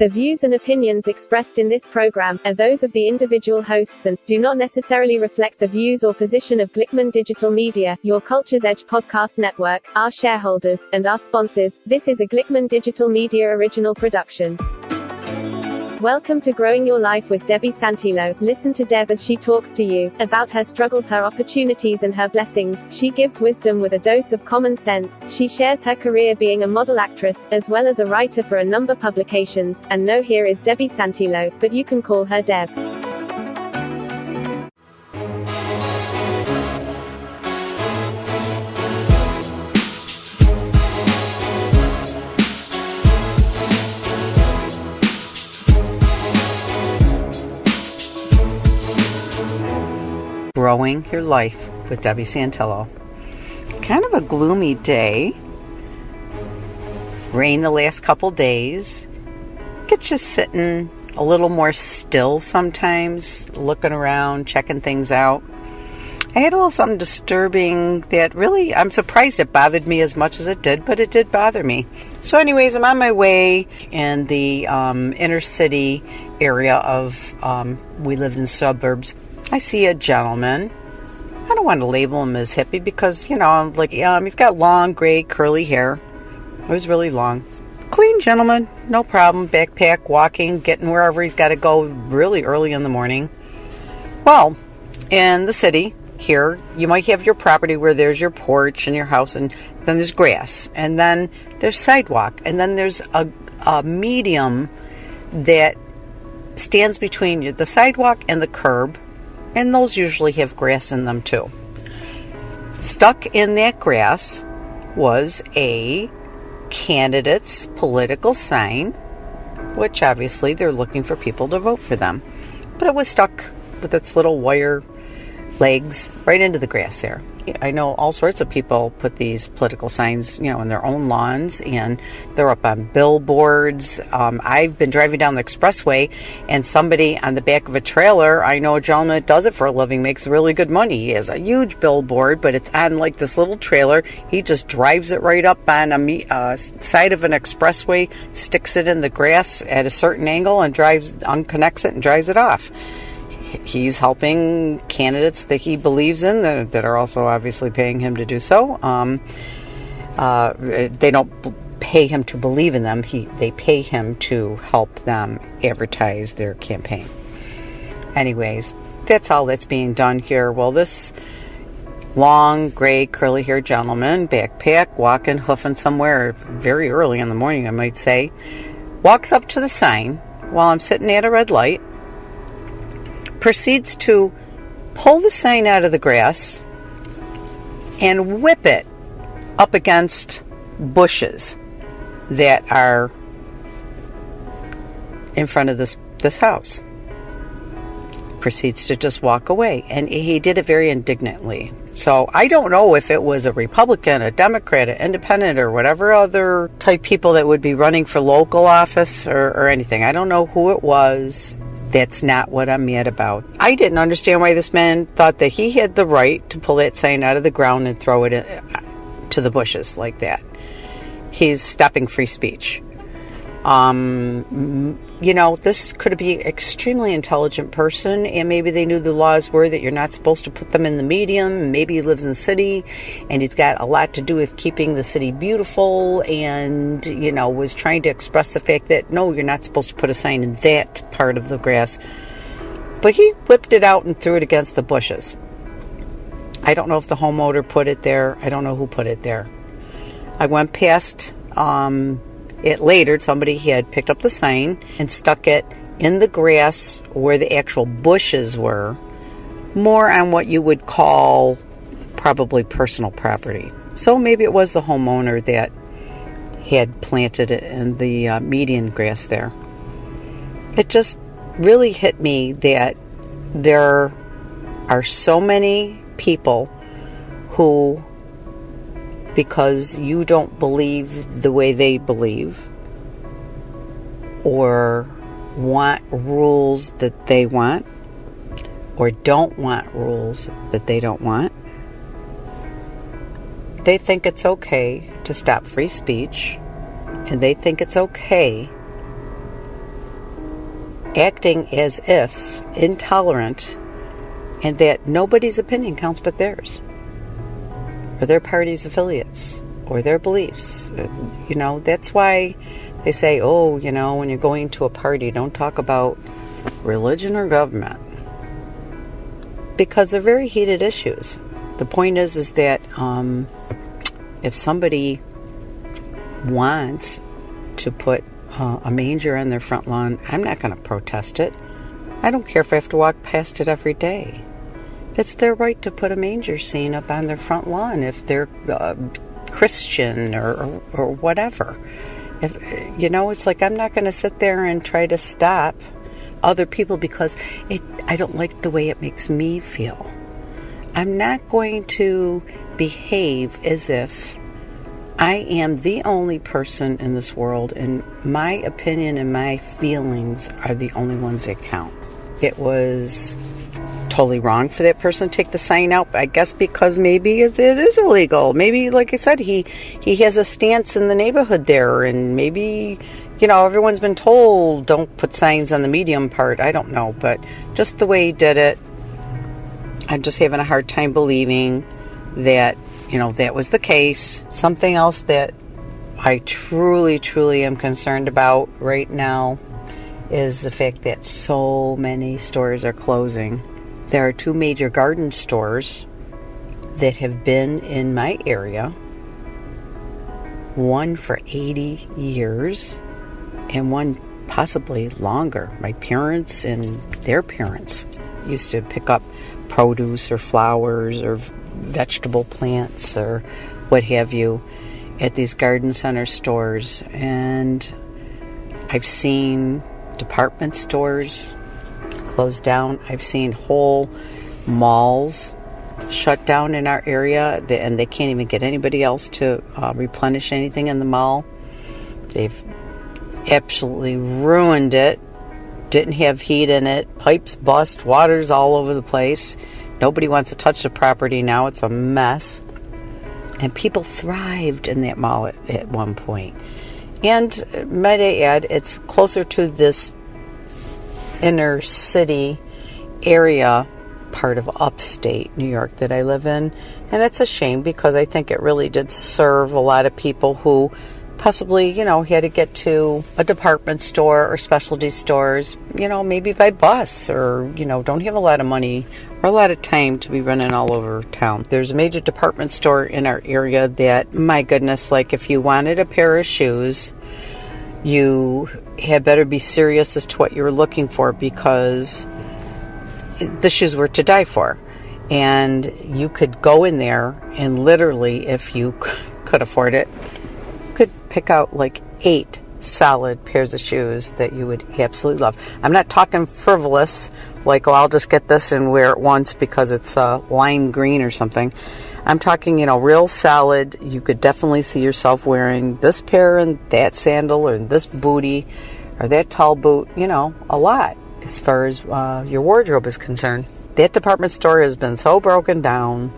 The views and opinions expressed in this program are those of the individual hosts and do not necessarily reflect the views or position of Glickman Digital Media, Your Culture's Edge Podcast Network, our shareholders, and our sponsors. This is a Glickman Digital Media original production. Welcome to Growing Your Life with Debbie Santillo. Listen to Deb as she talks to you about her struggles, her opportunities, and her blessings. She gives wisdom with a dose of common sense. She shares her career being a model actress, as well as a writer for a number of publications. And no, here is Debbie Santillo, but you can call her Deb. Growing Your Life with Debbie Santillo. Kind of a gloomy day. Rain the last couple days. Gets you sitting a little more still sometimes, looking around, checking things out. I had a little something disturbing that really, I'm surprised it bothered me as much as it did, but it did bother me. So anyways, I'm on my way in the inner city area of, we live in suburbs. I see a gentleman. I don't want to label him as hippie because, he's got long, gray, curly hair. It was really long. Clean gentleman, no problem. Backpack, walking, getting wherever he's got to go really early in the morning. Well, in the city here, you might have your property where there's your porch and your house, and then there's grass, and then there's sidewalk, and then there's a medium that stands between the sidewalk and the curb. And those usually have grass in them too. Stuck in that grass was a candidate's political sign, which obviously they're looking for people to vote for them. But it was stuck with its little wire legs right into the grass there. I know all sorts of people put these political signs, in their own lawns, and they're up on billboards. I've been driving down the expressway, and somebody on the back of a trailer, I know a gentleman that does it for a living, makes really good money. He has a huge billboard, but it's on like this little trailer. He just drives it right up on a side of an expressway, sticks it in the grass at a certain angle, and unconnects it and drives it off. He's helping candidates that he believes in that are also obviously paying him to do so. They don't pay him to believe in them. They pay him to help them advertise their campaign. Anyways, that's all that's being done here. Well, this long, gray, curly-haired gentleman, backpack, walking, hoofing somewhere very early in the morning, I might say, walks up to the sign while I'm sitting at a red light, proceeds to pull the sign out of the grass and whip it up against bushes that are in front of this house. Proceeds to just walk away, and he did it very indignantly. So I don't know if it was a Republican, a Democrat, an Independent, or whatever other type people that would be running for local office or anything. I don't know who it was. That's not what I'm mad about. I didn't understand why this man thought that he had the right to pull that sign out of the ground and throw it to the bushes like that. He's stopping free speech. This could be an extremely intelligent person, and maybe they knew the laws were that you're not supposed to put them in the medium. Maybe he lives in the city, and he's got a lot to do with keeping the city beautiful, and, was trying to express the fact that, no, you're not supposed to put a sign in that part of the grass. But he whipped it out and threw it against the bushes. I don't know if the homeowner put it there. I don't know who put it there. I went past it later. Somebody had picked up the sign and stuck it in the grass where the actual bushes were, more on what you would call probably personal property. So maybe it was the homeowner that had planted it in the median grass there. It just really hit me that there are so many people who, because you don't believe the way they believe or want rules that they want or don't want rules that they don't want, they think it's okay to stop free speech, and they think it's okay acting as if intolerant and that nobody's opinion counts but theirs, or their party's affiliates, or their beliefs. That's why they say, when you're going to a party, don't talk about religion or government, because they're very heated issues. The point is that if somebody wants to put a manger on their front lawn, I'm not going to protest it. I don't care if I have to walk past it every day. It's their right to put a manger scene up on their front lawn if they're Christian or whatever. It's like I'm not going to sit there and try to stop other people because I don't like the way it makes me feel. I'm not going to behave as if I am the only person in this world and my opinion and my feelings are the only ones that count. It was totally wrong for that person to take the sign out, I guess, because maybe it is illegal. Maybe, like I said, he has a stance in the neighborhood there, and maybe, everyone's been told don't put signs on the medium part. I don't know, but just the way he did it, I'm just having a hard time believing that, that was the case. Something else that I truly, truly am concerned about right now is the fact that so many stores are closing. There are 2 major garden stores that have been in my area, one for 80 years and one possibly longer. My parents and their parents used to pick up produce or flowers or vegetable plants or what have you at these garden center stores. And I've seen department stores closed down. I've seen whole malls shut down in our area, and they can't even get anybody else to replenish anything in the mall. They've absolutely ruined it. Didn't have heat in it. Pipes bust. Water's all over the place. Nobody wants to touch the property now. It's a mess. And people thrived in that mall at one point. And might I add, it's closer to this inner city area part of upstate New York that I live in. And it's a shame because I think it really did serve a lot of people who possibly, had to get to a department store or specialty stores, maybe by bus or, don't have a lot of money or a lot of time to be running all over town. There's a major department store in our area that, my goodness, like if you wanted a pair of shoes, you had better be serious as to what you were looking for because the shoes were to die for. And you could go in there and literally, if you could afford it, could pick out like 8 solid pairs of shoes that you would absolutely love. I'm not talking frivolous, like, I'll just get this and wear it once because it's lime green or something. I'm talking, real solid. You could definitely see yourself wearing this pair and that sandal or this bootie or that tall boot, a lot as far as your wardrobe is concerned. That department store has been so broken down,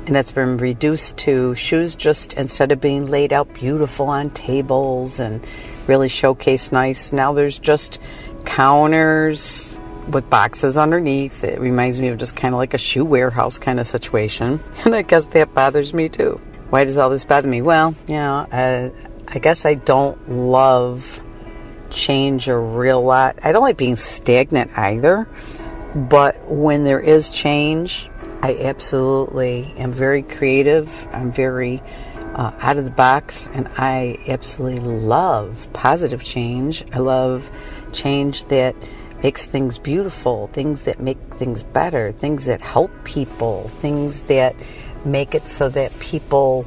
and it's been reduced to shoes just, instead of being laid out beautiful on tables and really showcase nice, now there's just counters with boxes underneath. It reminds me of just kind of like a shoe warehouse kind of situation. And I guess that bothers me too. Why does all this bother me? Well, I guess I don't love change a real lot. I don't like being stagnant either. But when there is change, I absolutely am very creative. I'm very out of the box, and I absolutely love positive change. I love change that makes things beautiful, things that make things better, things that help people, things that make it so that people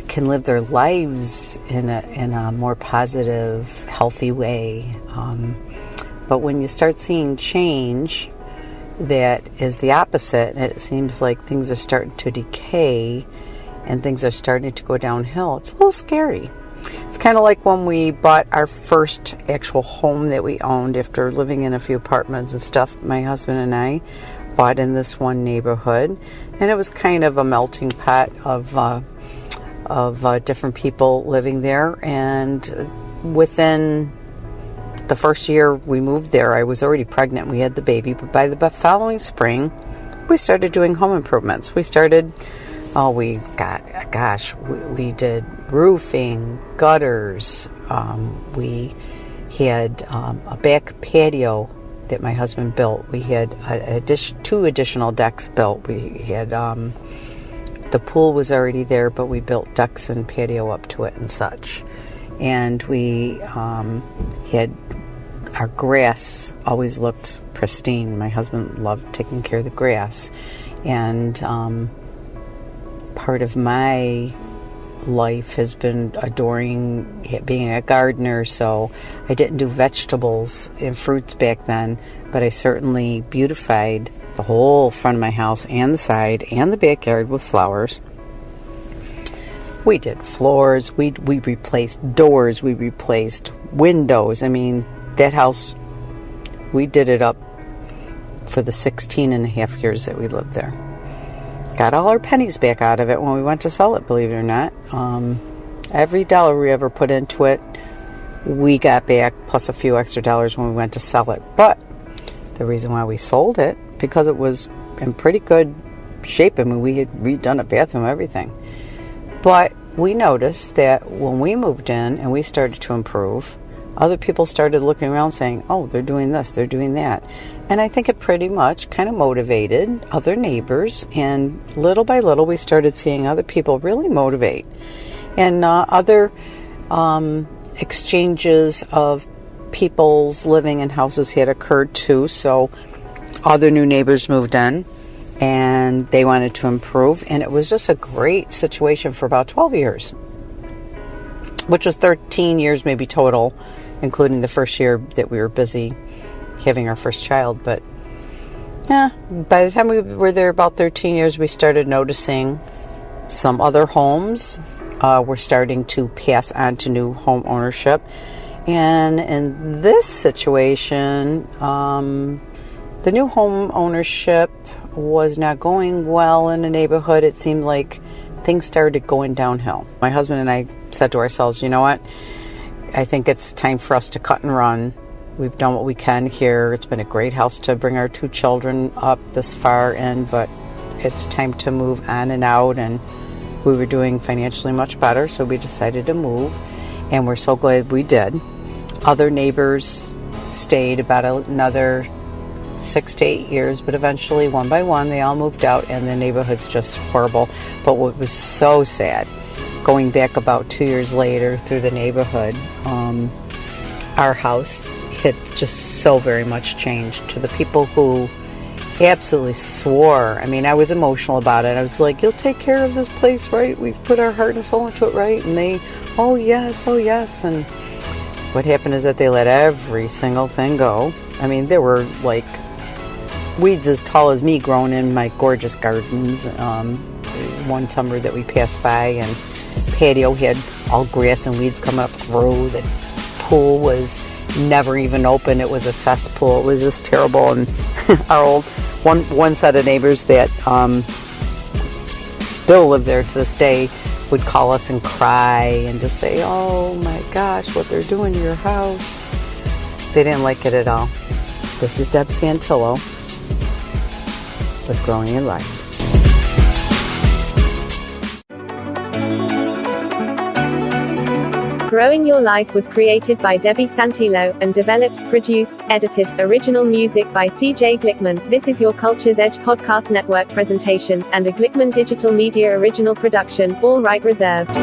can live their lives in a more positive, healthy way. But when you start seeing change that is the opposite, and it seems like things are starting to decay and things are starting to go downhill, it's a little scary. It's kind of like when we bought our first actual home that we owned after living in a few apartments and stuff. My husband and I bought in this one neighborhood, and it was kind of a melting pot of different people living there. And within the first year we moved there, I was already pregnant. We had the baby, but by the following spring, we started doing home improvements. We started, we did roofing, gutters. We had a back patio that my husband built. We had two additional decks built. We had the pool was already there, but we built decks and patio up to it and such. And we had our grass always looked pristine. My husband loved taking care of the grass, and part of my life has been adoring being a gardener. So I didn't do vegetables and fruits back then, but I certainly beautified the whole front of my house and the side and the backyard with flowers. We did floors, we replaced doors, we replaced windows. I mean, that house, we did it up for the 16 and a half years that we lived there. Got all our pennies back out of it when we went to sell it, believe it or not. Every dollar we ever put into it, we got back, plus a few extra dollars when we went to sell it. But the reason why we sold it, because it was in pretty good shape. I mean, we had redone a bathroom, everything. But we noticed that when we moved in and we started to improve, other people started looking around saying, oh, they're doing this, they're doing that. And I think it pretty much kind of motivated other neighbors. And little by little, we started seeing other people really motivate. And other exchanges of people's living in houses had occurred too. So other new neighbors moved in and they wanted to improve. And it was just a great situation for about 12 years, which was 13 years maybe total, including the first year that we were busy having our first child. But yeah, by the time we were there about 13 years, we started noticing some other homes were starting to pass on to new home ownership. And in this situation, the new home ownership was not going well in the neighborhood. It seemed like things started going downhill. My husband and I said to ourselves, you know what? I think it's time for us to cut and run. We've done what we can here. It's been a great house to bring our 2 children up this far in, but it's time to move on and out. And we were doing financially much better, so we decided to move. And we're so glad we did. Other neighbors stayed about another 6 to 8 years, but eventually, one by one, they all moved out, and the neighborhood's just horrible. But what was so sad, going back about 2 years later through the neighborhood, our house had just so very much changed. To the people who absolutely swore, I mean, I was emotional about it. I was like, you'll take care of this place, right? We've put our heart and soul into it, right? And they, oh yes. And what happened is that they let every single thing go. I mean, there were like weeds as tall as me growing in my gorgeous gardens. One summer that we passed by, and patio had all grass and weeds coming up through. The pool was never even open. It was a cesspool. It was just terrible. And our old one set of neighbors that still live there to this day would call us and cry and just say, oh my gosh, what they're doing to your house. They didn't like it at all. This is Deb Santillo with Growing Your Life. Growing Your Life was created by Debbie Santillo and developed, produced, edited, original music by CJ Glickman. This is Your Culture's Edge Podcast Network presentation and a Glickman Digital Media original production, all right reserved.